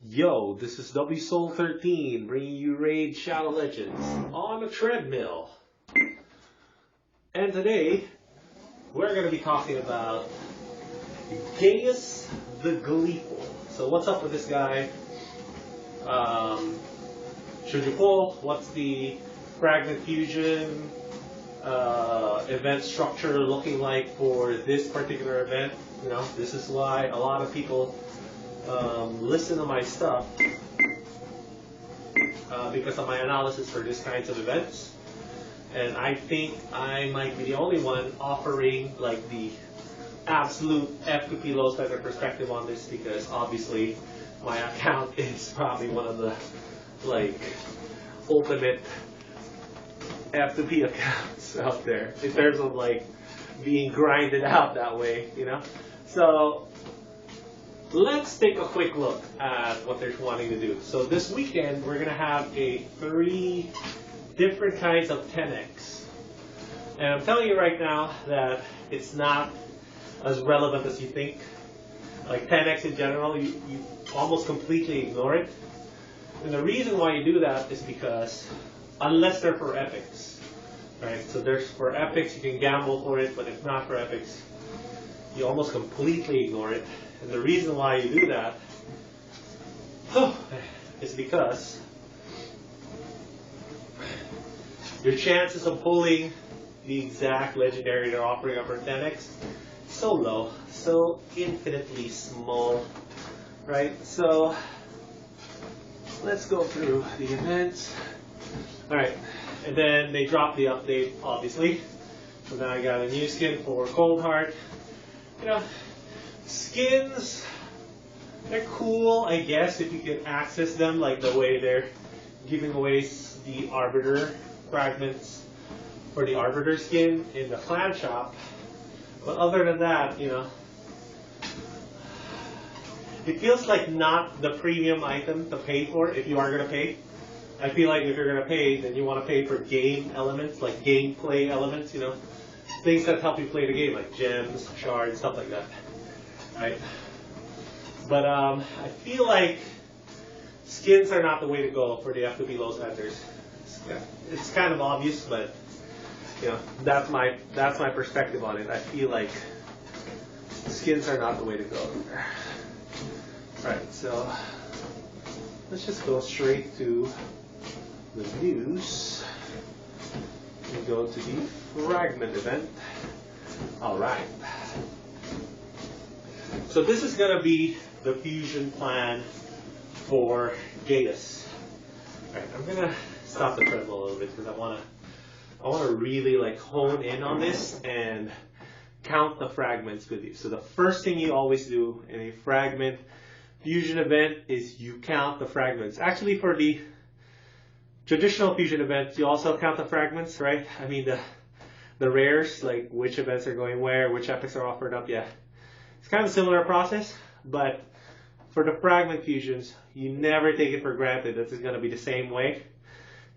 Yo, this is WSoul13 bringing you Raid Shadow Legends on a treadmill. And today, we're going to be talking about Gaius the Gleeful. So what's up with this guy? Should you pull? What's the fragment fusion event structure looking like for this particular event? You know, this is why a lot of people listen to my stuff because of my analysis for these kinds of events, and I think I might be the only one offering like the absolute F2P low spender perspective on this, because obviously my account is probably one of the like ultimate F2P accounts out there in terms of like being grinded out that way, you know. So let's take a quick look at what they're wanting to do. So this weekend, we're going to have 3 different kinds of 10x. And I'm telling you right now that it's not as relevant as you think. Like 10x in general, you almost completely ignore it. And the reason why you do that is because, unless they're for epics, right? So there's for epics, you can gamble for it, but if not for epics, you almost completely ignore it. And the reason why you do that is because your chances of pulling the exact legendary they're offering up for 10x is so low, so infinitely small, right? So let's go through the events. Alright, and then they dropped the update, obviously. So then I got a new skin for Cold Heart. You know, skins, they're cool, I guess, if you can access them, like the way they're giving away the Arbiter fragments for the Arbiter skin in the clan shop. But other than that, you know, it feels like not the premium item to pay for if you are going to pay. I feel like if you're going to pay, then you want to pay for game elements, like gameplay elements, you know, things that help you play the game, like gems, shards, stuff like that. Right? But I feel like skins are not the way to go for the F2P low spenders. It's kind of obvious, but you know, that's my perspective on it. I feel like skins are not the way to go. Right, so let's just go straight to the news. We go to the fragment event. All right. So this is going to be the fusion plan for Gaius. All right, I'm going to stop the treadmill a little bit because I want to really like hone in on this and count the fragments with you. So the first thing you always do in a fragment fusion event is you count the fragments. Actually, for the traditional fusion events, you also count the fragments, right? I mean the rares, like which events are going where, which epics are offered up, yeah. It's kind of a similar process, but for the fragment fusions, you never take it for granted that it's going to be the same way,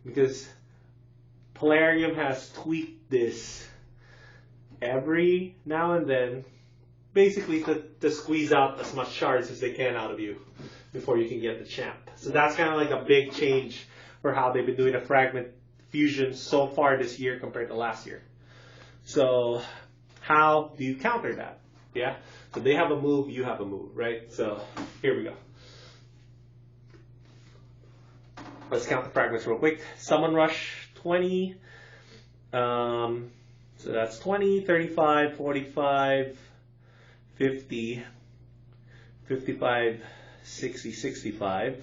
because Polarium has tweaked this every now and then, basically to squeeze out as much shards as they can out of you before you can get the champ. So that's kind of like a big change for how they've been doing the fragment fusion so far this year compared to last year. So how do you counter that? Yeah, so they have a move, you have a move, right? So here we go. Let's count the fragments real quick. Summon Rush 20. So that's 20, 35, 45, 50, 55, 60, 65.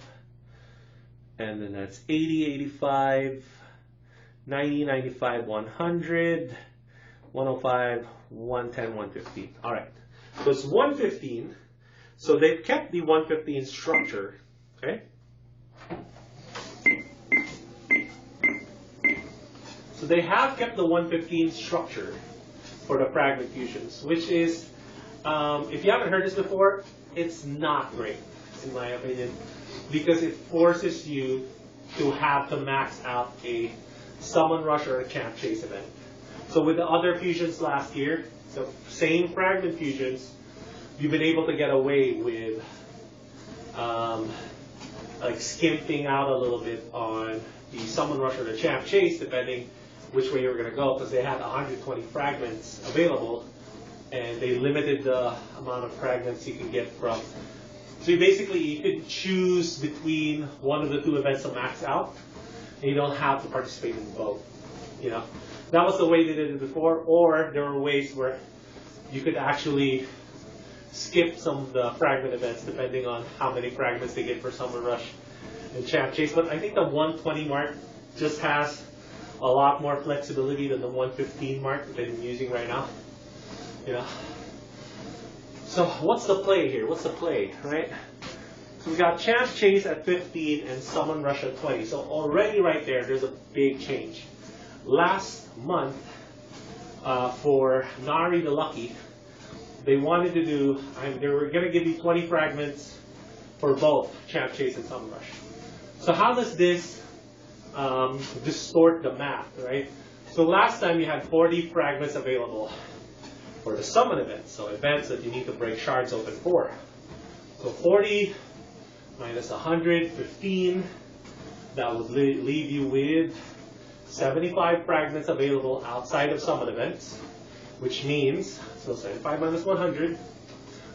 And then that's 80, 85, 90, 95, 100, 105, 110, 115. All right. So it's 115. So they've kept the 115 structure. Okay. So they have kept the 115 structure for the fragment fusions, which is, if you haven't heard this before, it's not great, in my opinion, because it forces you to have to max out a summon rush or a champ chase event. So with the other fusions last year, the same fragment fusions, you've been able to get away with like skimping out a little bit on the summon rush or the champ chase, depending which way you're going to go, because they had 120 fragments available, and they limited the amount of fragments you can get from. So you could choose between one of the two events to max out, and you don't have to participate in both. You know, that was the way they did it before, or there were ways where you could actually skip some of the fragment events depending on how many fragments they get for Summon Rush and Champ Chase. But I think the 120 mark just has a lot more flexibility than the 115 mark that I'm using right now. You know. So what's the play here? What's the play, right? So we got Champ Chase at 15 and Summon Rush at 20. So already right there's a big change. Last month, for Nari the Lucky, they wanted to do, they were going to give you 20 fragments for both Champ Chase and Summon Rush. So how does this distort the math, right? So last time you had 40 fragments available for the summon events, so events that you need to break shards open for. So 40 minus 115, that would leave you with 75 fragments available outside of summon events, which means, so 75 minus 100,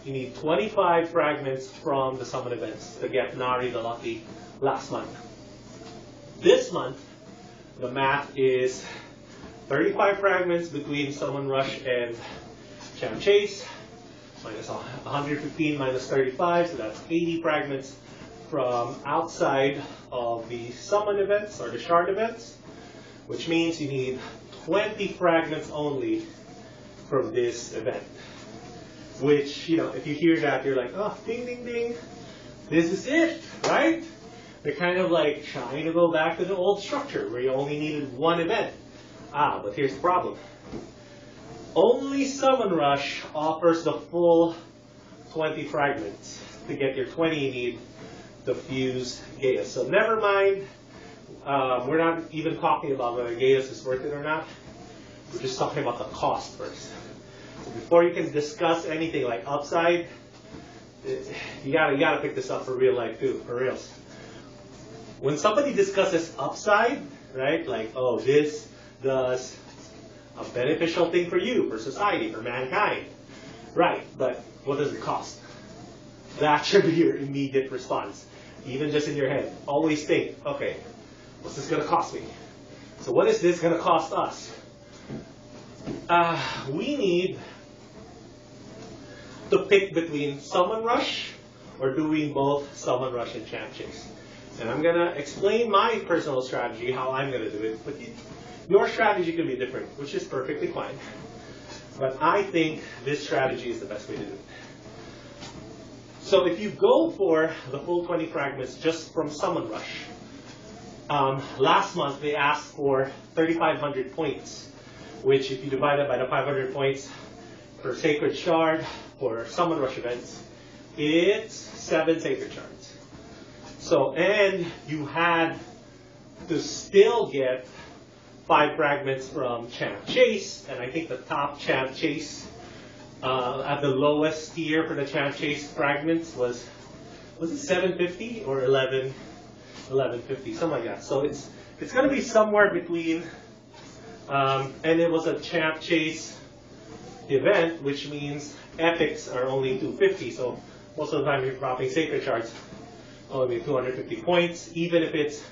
you need 25 fragments from the summon events to get Nari the Lucky last month. This month, the math is 35 fragments between Summon Rush and Champ Chase, minus 115 minus 35, so that's 80 fragments from outside of the summon events or the shard events, which means you need 20 fragments only from this event. Which, you know, if you hear that, you're like, oh, ding, ding, ding, this is it, right? They're kind of like trying to go back to the old structure where you only needed one event. But here's the problem. Only Summon Rush offers the full 20 fragments. To get your 20, you need the fuse Gaius. So never mind, we're not even talking about whether Gaius is worth it or not. We're just talking about the cost first. So before you can discuss anything like upside, you gotta pick this up for real life too, for reals. When somebody discusses upside, right, like, oh, this does a beneficial thing for you, for society, for mankind, right, but what does it cost? That should be your immediate response. Even just in your head, always think, okay, what's this going to cost me? So what is this going to cost us? We need to pick between Summon Rush or doing both Summon Rush and Champ Chase. And I'm going to explain my personal strategy, how I'm going to do it. But your strategy can be different, which is perfectly fine. But I think this strategy is the best way to do it. So if you go for the full 20 fragments just from Summon Rush, last month they asked for 3,500 points, which if you divide that by the 500 points per Sacred Shard for Summon Rush events, it's 7 Sacred Shards. So, and you had to still get 5 fragments from Champ Chase, and I think the top Champ Chase at the lowest tier for the Champ Chase fragments was it 750 or 1150, something like that. So it's going to be somewhere between, and it was a Champ Chase event, which means epics are only 250. So most of the time you're dropping Sacred Shards, only 250 points. Even if it's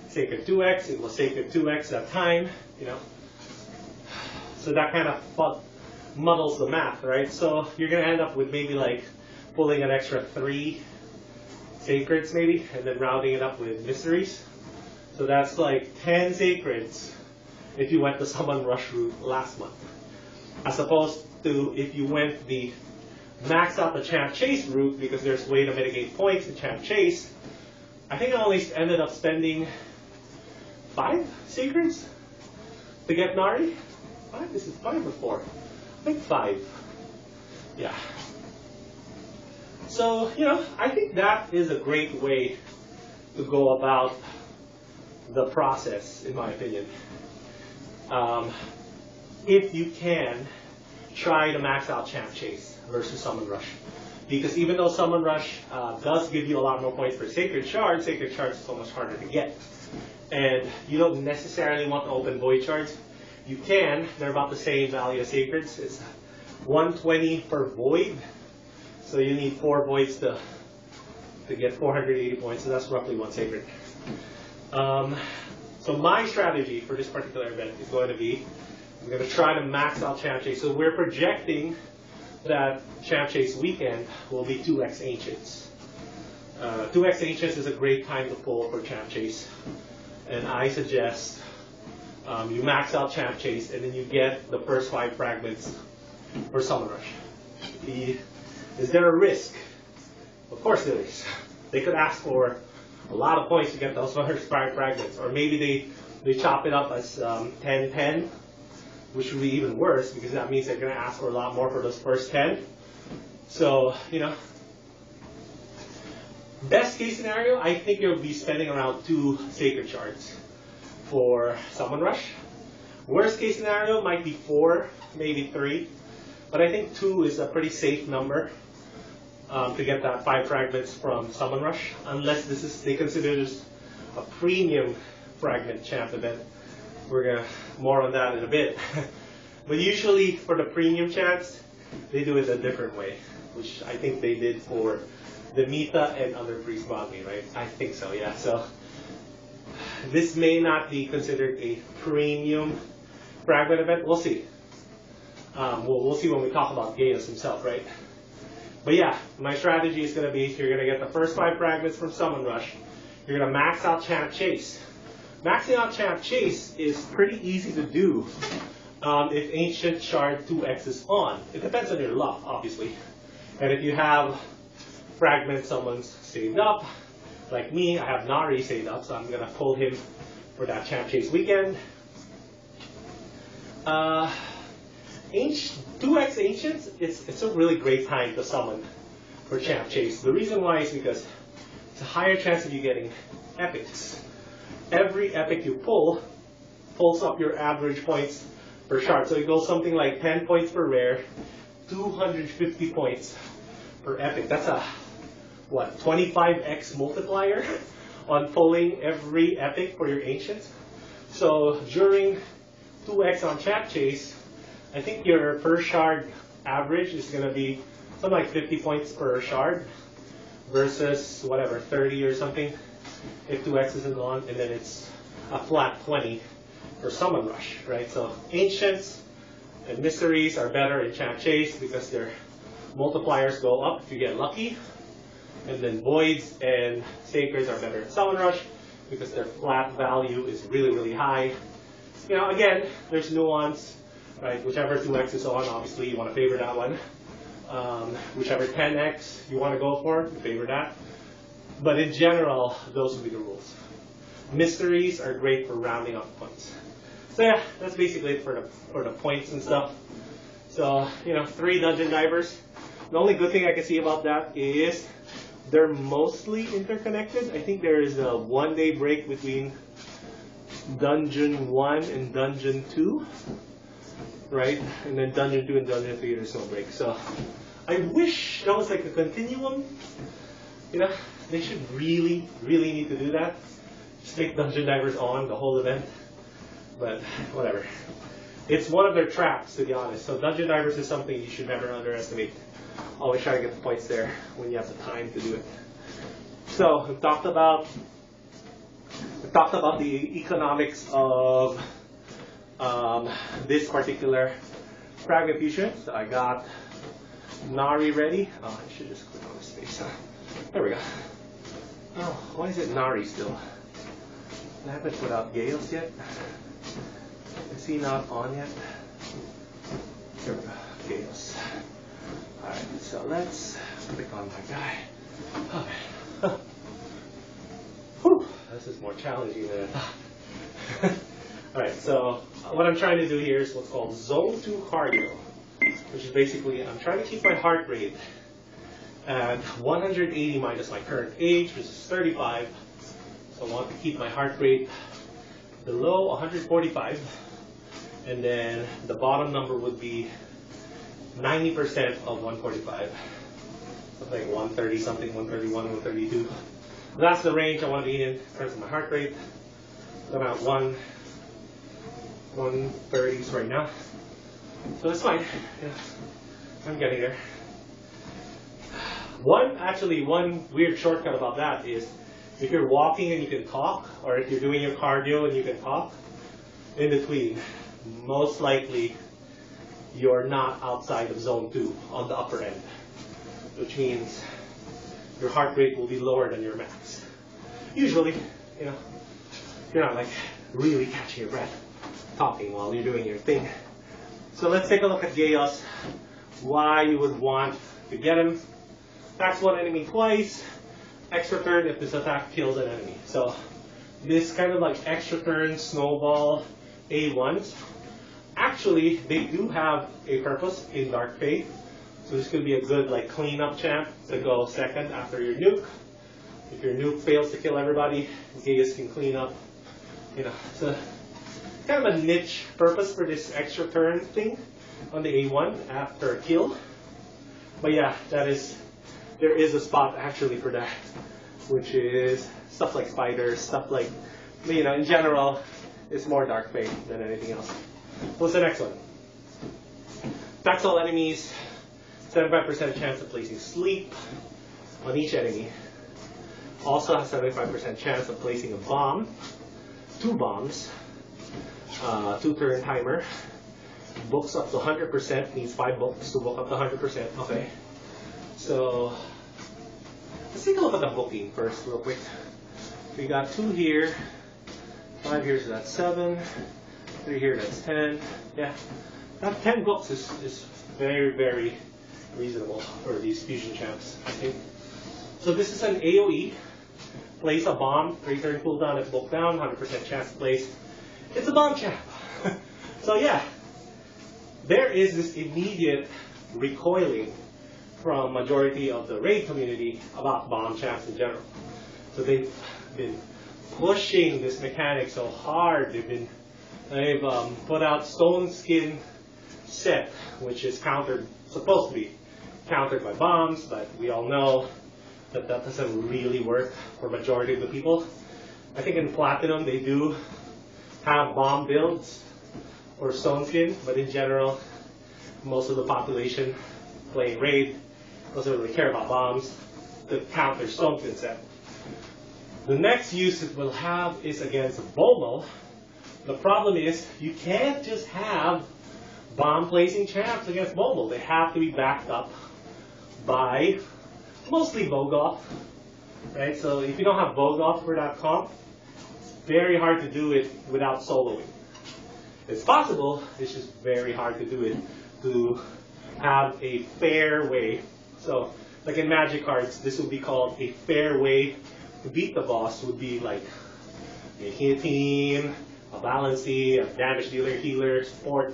Sacred 2x, it was Sacred 2x that time, you know. So that kind of muddles the math, right? So you're going to end up with maybe like pulling an extra 3 Sacreds maybe, and then rounding it up with mysteries. So that's like 10 Sacreds if you went the Summon Rush route last month. As opposed to if you went the max out the Champ Chase route, because there's a way to mitigate points in Champ Chase. I think I only ended up spending 5 Sacreds to get Nari. 5? This is 5 or 4? I think 5. Yeah. So, you know, I think that is a great way to go about the process, in my opinion. If you can try to max out Champ Chase versus Summon Rush. Because even though Summon Rush does give you a lot more points for Sacred Shards is so much harder to get. And you don't necessarily want to open Void Shards. You can, they're about the same value as Sacreds. It's 120 per Void. So you need 4 Voids to get 480 points, so that's roughly 1 Sacred. So my strategy for this particular event is going to be, I'm going to try to max out Champ Chase. So we're projecting that Champ Chase weekend will be 2x Ancients. 2x Ancients is a great time to pull for Champ Chase. And I suggest you max out Champ Chase and then you get the first 5 fragments for Summon Rush. Is there a risk? Of course there is. They could ask for a lot of points to get those first 5 fragments. Or maybe they chop it up as 10-10. Which would be even worse because that means they're going to ask for a lot more for those first 10. So, best case scenario, I think you'll be spending around 2 Sacred Shards for Summon Rush. Worst case scenario might be 4, maybe 3. But I think 2 is a pretty safe number to get that 5 fragments from Summon Rush. Unless they consider this a premium fragment champ event. We're going to more on that in a bit. But usually for the premium champs, they do it a different way, which I think they did for the Mita and other Priest Bogni, right? I think so, yeah. So this may not be considered a premium fragment event. We'll see. We'll see when we talk about Gaius himself, right? But yeah, my strategy is going to be, you're going to get the first 5 fragments from Summon Rush. You're going to max out Champ Chase. Maxing out Champ Chase is pretty easy to do if Ancient Shard 2x is on. It depends on your luck, obviously. And if you have fragments someone's saved up, like me, I have Nari saved up, so I'm going to pull him for that Champ Chase weekend. 2x Ancients, it's a really great time to summon for Champ Chase. The reason why is because it's a higher chance of you getting epics. Every epic you pull pulls up your average points per shard. So it goes something like 10 points per rare, 250 points per epic. That's a, 25x multiplier on pulling every epic for your Ancients. So during 2x on Champ Chase, I think your per shard average is going to be something like 50 points per shard versus whatever, 30 or something if 2x isn't on, and then it's a flat 20 for Summon Rush, right? So Ancients and Mysteries are better in Champ Chase because their multipliers go up if you get lucky, and then Voids and Sacreds are better in Summon Rush because their flat value is really, really high. Again, there's nuance, right? Whichever 2x is on, obviously you want to favor that one. Whichever 10x you want to go for, favor that. But in general, those would be the rules. Mysteries are great for rounding up points. So yeah, that's basically it for the points and stuff. So, 3 Dungeon Divers. The only good thing I can see about that is they're mostly interconnected. I think there is a 1-day break between Dungeon 1 and Dungeon 2. Right? And then Dungeon 2 and Dungeon 3, there's no break. So I wish that was like a continuum. They should really, really need to do that. Just make Dungeon Divers on the whole event. But whatever. It's one of their traps, to be honest. So Dungeon Divers is something you should never underestimate. Always try to get the points there when you have the time to do it. So we talked about the economics of this particular fragment fusion. So I got Nari ready. Oh, I should just click on the space. There we go. Oh, why is it Nari still? I haven't put out Gaius yet. Is he not on yet? Here we go, Gaius. Alright, so let's click on my guy. Okay. Whew, this is more challenging than I thought. Alright, so what I'm trying to do here is what's called Zone 2 Cardio, which is basically I'm trying to keep my heart rate at 180 minus my current age, which is 35. So I want to keep my heart rate below 145, and then the bottom number would be 90% of 145. like 130 something, 131, 132. That's the range I want to be in terms of my heart rate. I'm at 130s right now. So it's fine. Yeah, I'm getting there. One weird shortcut about that is if you're walking and you can talk, or if you're doing your cardio and you can talk, in between, most likely you're not outside of zone 2 on the upper end, which means your heart rate will be lower than your max. Usually, you're not like really catching your breath talking while you're doing your thing. So let's take a look at Gaius, why you would want to get him. Attacks one enemy twice, extra turn if this attack kills an enemy. So this kind of like extra turn snowball A1s, actually they do have a purpose in Dark Fate. So this could be a good like cleanup champ to go second after your nuke. If your nuke fails to kill everybody, Gaius can clean up. It's a kind of a niche purpose for this extra turn thing on the A1 after a kill. But yeah, there is a spot actually for that, which is stuff like spiders, stuff like, in general, it's more Dark Fate than anything else. What's the next one? Attacks all enemies, 75% chance of placing sleep on each enemy. Also has 75% chance of placing a bomb, 2 bombs, 2-turn timer. Books up to 100%, needs 5 books to book up to 100%. Okay. So let's take a look at the booking first real quick. We got 2 here, 5 here, so that's 7, 3 here, that's 10. Yeah, that 10 books is very, very reasonable for these fusion champs, I think. So this is an AoE. Place a bomb, 3-turn cooldown if booked down, 100% chance to place. It's a bomb champ. So yeah, there is this immediate recoiling from majority of the raid community about bomb champs in general. So they've been pushing this mechanic so hard. They've put out Stone Skin set, which is supposed to be countered by bombs, but we all know that doesn't really work for majority of the people. I think in Platinum they do have bomb builds or Stone Skin, but in general, most of the population playing raid doesn't really care about bombs to counter Stone Skin set. The next use it will have is against Bomo. The problem is you can't just have bomb placing champs against Bomo. They have to be backed up by mostly Vogoth, right? So if you don't have Vogoth for that comp, it's very hard to do it without soloing. It's possible, it's just very hard to do it to have a fair way. So like in Magic cards, this would be called a fair way to beat the boss. Would be like making a team, a balancey, a damage dealer, healer, support,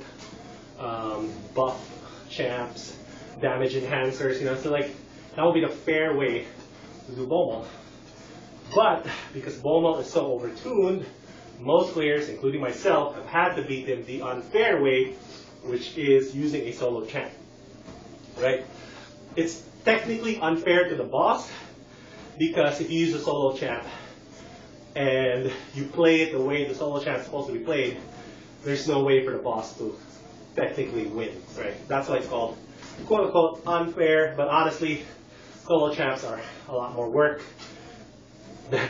buff champs, damage enhancers, so like that would be the fair way to do Bomo. But because Bomo is so overtuned, most players, including myself, have had to beat him the unfair way, which is using a solo champ. Right? It's technically unfair to the boss, because if you use a solo champ and you play it the way the solo champ is supposed to be played, there's no way for the boss to technically win. Right? That's why it's called quote-unquote unfair, but honestly, solo champs are a lot more work than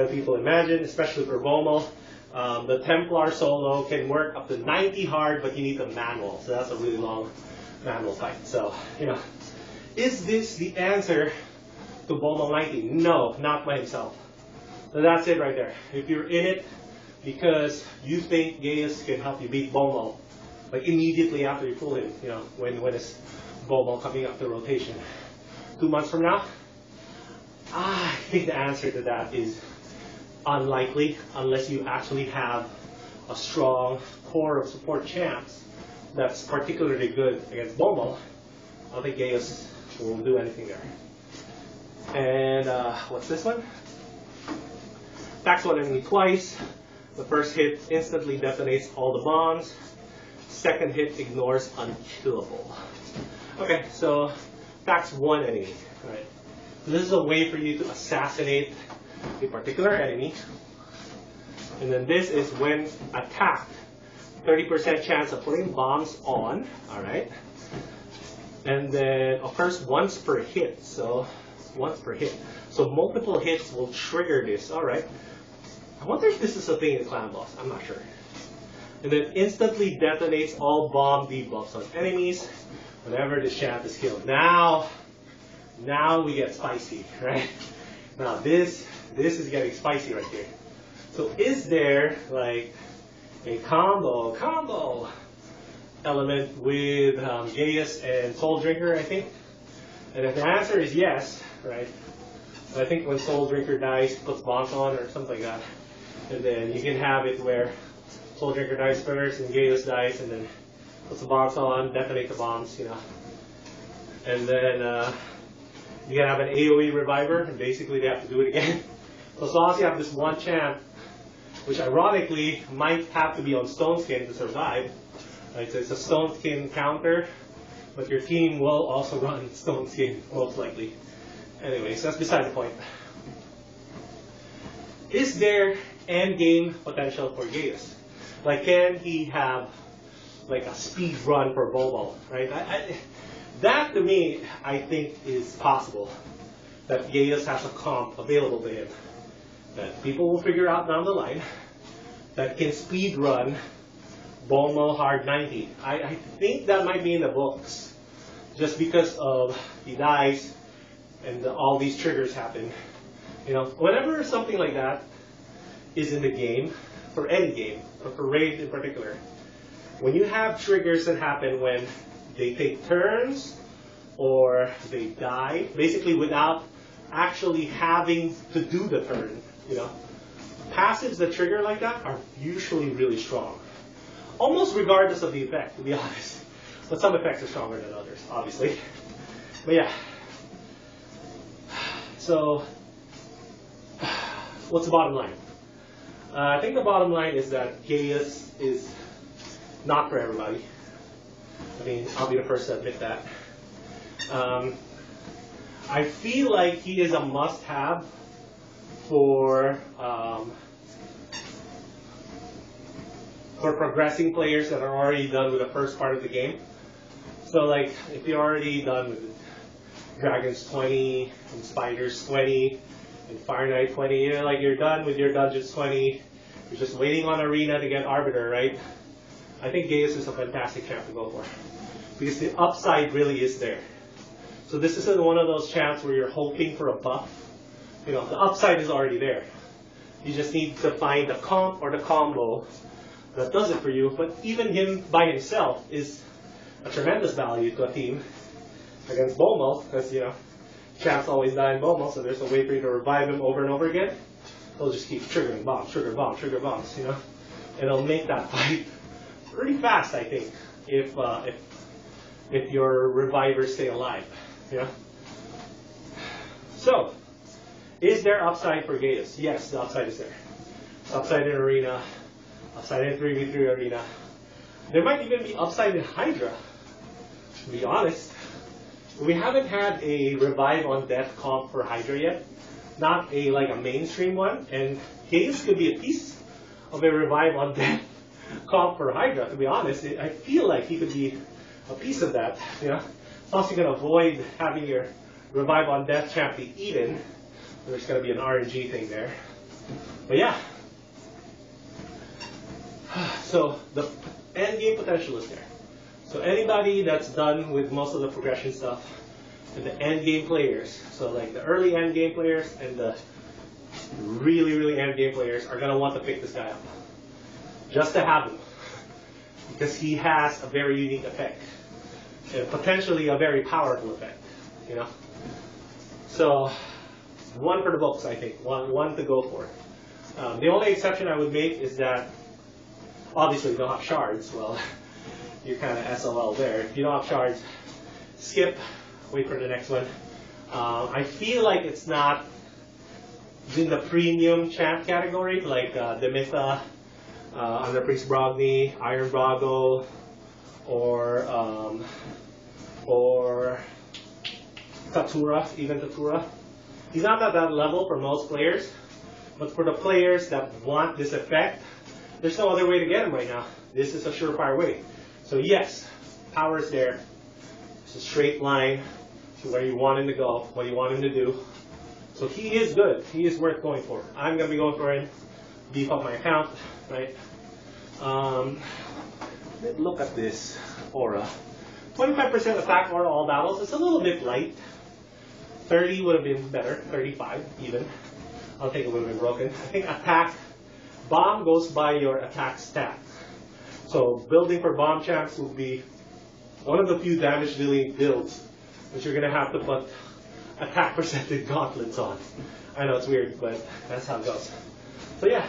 people imagine, especially for Bomo. The Templar solo can work up to 90 hard, but you need the manual, so that's a really long manual fight. So, is this the answer to Bomo 90? No, not by himself. So that's it right there. If you're in it because you think Gaius can help you beat Bomo, like immediately after you pull him, when is Bomo coming up the rotation? 2 months from now? I think the answer to that is unlikely, unless you actually have a strong core of support champs that's particularly good against Bomo. I don't think Gaius will do anything there. And what's this one? Attacks one enemy twice. The first hit instantly detonates all the bombs. Second hit ignores unkillable. Okay, so attacks one enemy. Right? So this is a way for you to assassinate a particular enemy. And then this is when attacked. 30% chance of putting bombs on. Alright. And then occurs once per hit. So once per hit. So multiple hits will trigger this. Alright. I wonder if this is a thing in Clan Boss. I'm not sure. And then instantly detonates all bomb debuffs on enemies whenever this champ is killed. Now we get spicy, right? Now this is getting spicy right here. So is there like a combo element with Gaius and Soul Drinker, I think? And if the answer is yes, right? I think when Soul Drinker dies, puts bombs on or something like that. And then you can have it where Soul Drinker dies first and Gaius dies and then puts the bombs on, detonate the bombs, you know. And then you can have an AoE reviver and basically they have to do it again. So as long as you have this one champ, which ironically might have to be on Stone Skin to survive. Right, so it's a Stone Skin counter, but your team will also run Stone Skin, most likely. Anyways, that's beside the point. Is there end game potential for Gaius? Like, can he have like a speed run for Bobo, right? That to me, I think is possible. That Gaius has a comp available to him that people will figure out down the line that can speed run Bomo Hard 90. I think that might be in the books just because of he dies and all these triggers happen. You know, whenever something like that is in the game, for any game, but for Raid in particular, when you have triggers that happen when they take turns or they die, basically without actually having to do the turn, you know, passives that trigger like that are usually really strong. Almost regardless of the effect, to be honest. But some effects are stronger than others, obviously. But yeah. So, what's the bottom line? I think the bottom line is that Gaius is not for everybody. I mean, I'll be the first to admit that. I feel like he is a must-have for progressing players that are already done with the first part of the game. So like, if you're already done with Dragons 20, and Spiders 20, and Fire Knight 20, you know, like you're done with your Dungeons 20, you're just waiting on Arena to get Arbiter, right? I think Gaius is a fantastic champ to go for. Because the upside really is there. So this isn't one of those champs where you're hoping for a buff. You know, the upside is already there. You just need to find the comp or the combo that does it for you. But even him by himself is a tremendous value to a team against Bomo, because, you know, champs always die in Bomo, so there's a way for you to revive him over and over again. He'll just keep triggering bombs, trigger bombs, trigger bombs, you know. And it'll make that fight pretty fast, I think, if your revivers stay alive, you know. So, is there upside for Gaius? Yes, the upside is there. Upside in Arena, upside in 3v3 Arena. There might even be upside in Hydra, to be honest. We haven't had a revive on death comp for Hydra yet. Not like a mainstream one, and Gaius could be a piece of a revive on death comp for Hydra, to be honest. I feel like he could be a piece of that, you know. As long as you can avoid having your revive on death champ be eaten, there's going to be an RNG thing there. But yeah. So the end game potential is there. So anybody that's done with most of the progression stuff, and the end game players, so like the early end game players and the really, really end game players are going to want to pick this guy up. Just to have him. Because he has a very unique effect. And potentially a very powerful effect. You know? So, one for the books, I think. One to go for. The only exception I would make is that, obviously, you don't have shards. Well, you're kind of SOL there. If you don't have shards, skip. Wait for the next one. I feel like it's not in the premium champ category, like Demitha, Under Priest Brogni, Iron Brago, or Tatura, even Tatura. He's not at that level for most players, but for the players that want this effect, there's no other way to get him right now. This is a surefire way. So yes, power is there. It's a straight line to where you want him to go, what you want him to do. So he is good. He is worth going for. I'm going to be going for him. Beef up my account, right? Look at this aura. 25% attack aura all battles. It's a little bit light. 30 would have been better. 35 even. I'll take it would have been broken. I think attack bomb goes by your attack stat. So building for bomb champs would be one of the few damage dealing builds that you're gonna have to put attack percentage gauntlets on. I know it's weird, but that's how it goes. So yeah,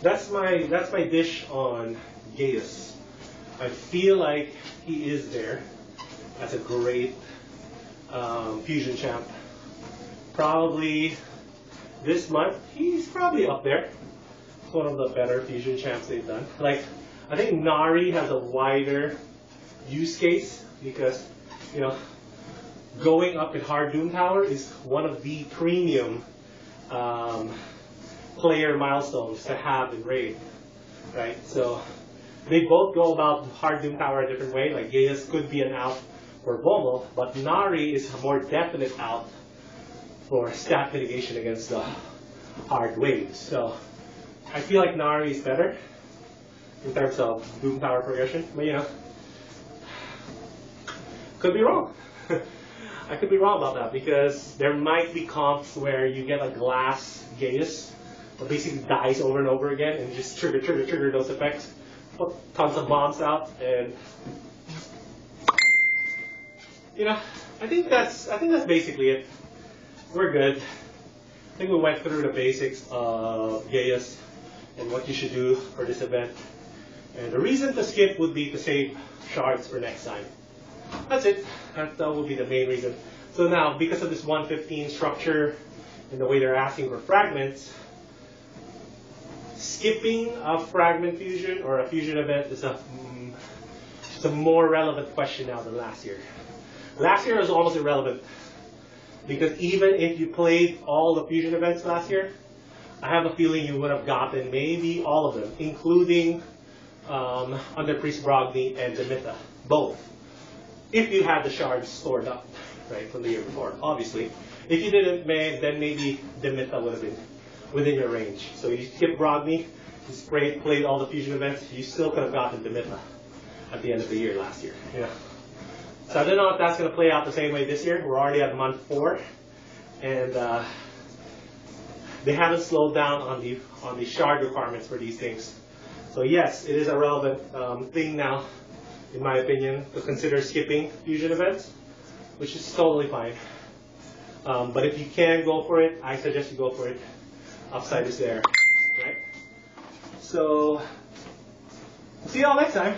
that's my dish on Gaius. I feel like he is there as a great fusion champ. Probably this month, he's probably up there. It's one of the better fusion champs they've done. Like, I think Nari has a wider use case because, you know, going up in Hard Doom Tower is one of the premium player milestones to have in Raid, right? So they both go about Hard Doom Tower a different way. Like Gaius could be an out for Bommel, but Nari is a more definite out for stat mitigation against the hard waves. So I feel like Nari is better in terms of Doom Tower progression, but you know, could be wrong. I could be wrong about that because there might be comps where you get a glass Gaius that basically dies over and over again and just trigger those effects. Put tons of bombs out and you know, I think that's basically it. We're good. I think we went through the basics of Gaius and what you should do for this event. And the reason to skip would be to save shards for next time. That's it. That would be the main reason. So now, because of this 115 structure and the way they're asking for fragments, skipping a fragment fusion or a fusion event is a more relevant question now than last year. Last year was almost irrelevant because even if you played all the fusion events last year, I have a feeling you would have gotten maybe all of them, including Under Priest Brogni and Demitha, both. If you had the shards stored up, right, from the year before, obviously. If you didn't, then maybe Demitha would have been within your range. So you skip Brogni, you played all the fusion events, you still could have gotten Demitha at the end of the year last year. Yeah. So I don't know if that's going to play out the same way this year. We're already at month 4, and they haven't slowed down on the shard requirements for these things. So yes, it is a relevant thing now, in my opinion, to consider skipping fusion events, which is totally fine. But if you can go for it, I suggest you go for it. Upside is there, right? So see y'all next time.